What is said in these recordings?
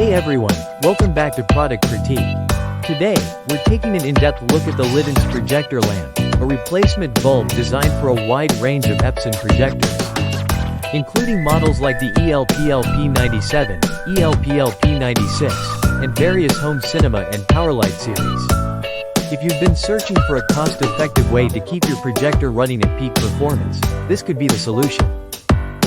Hey everyone, welcome back to Product Critique. Today, we're taking an in-depth look at the Litance Projector lamp, a replacement bulb designed for a wide range of Epson projectors, including models like the ELP-LP97, ELP-LP96, and various home cinema and powerlight series. If you've been searching for a cost-effective way to keep your projector running at peak performance, this could be the solution.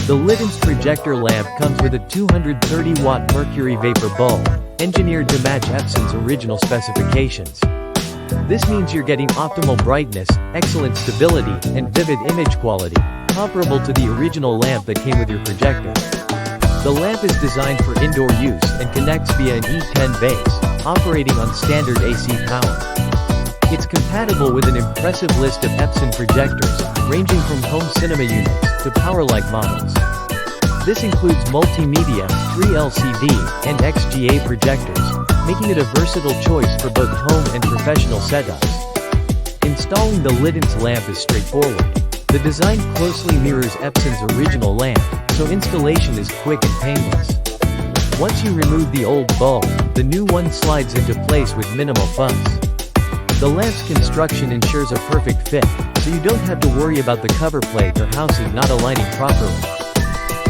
The Litance Projector lamp comes with a 230-watt mercury vapor bulb, engineered to match Epson's original specifications. This means you're getting optimal brightness, excellent stability, and vivid image quality, comparable to the original lamp that came with your projector. The lamp is designed for indoor use and connects via an E10 base, operating on standard AC power. It's compatible with an impressive list of Epson projectors, ranging from home cinema units to powerlight models. This includes multimedia, 3LCD, and XGA projectors, making it a versatile choice for both home and professional setups. Installing the Litance lamp is straightforward. The design closely mirrors Epson's original lamp, so installation is quick and painless. Once you remove the old bulb, the new one slides into place with minimal fuss. The lamp's construction ensures a perfect fit, so you don't have to worry about the cover plate or housing not aligning properly.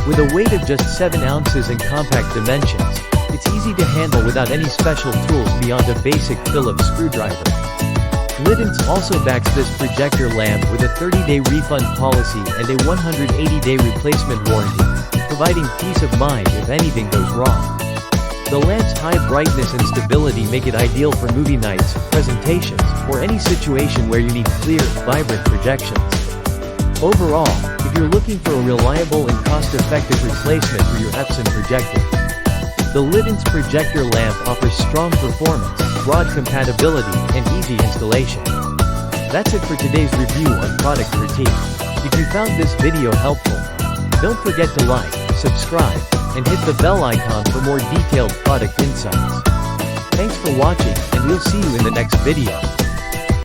With a weight of just 7 ounces and compact dimensions, it's easy to handle without any special tools beyond a basic Phillips screwdriver. Litance also backs this projector lamp with a 30-day refund policy and a 180-day replacement warranty, providing peace of mind if anything goes wrong. The lamp's high brightness and stability make it ideal for movie nights, presentations, or any situation where you need clear, vibrant projections. Overall, if you're looking for a reliable and cost-effective replacement for your Epson projector, the Litance Projector lamp offers strong performance, broad compatibility, and easy installation. That's it for today's review on Product Critique. If you found this video helpful, don't forget to like, subscribe, and hit the bell icon for more detailed product insights. Thanks for watching, and we'll see you in the next video.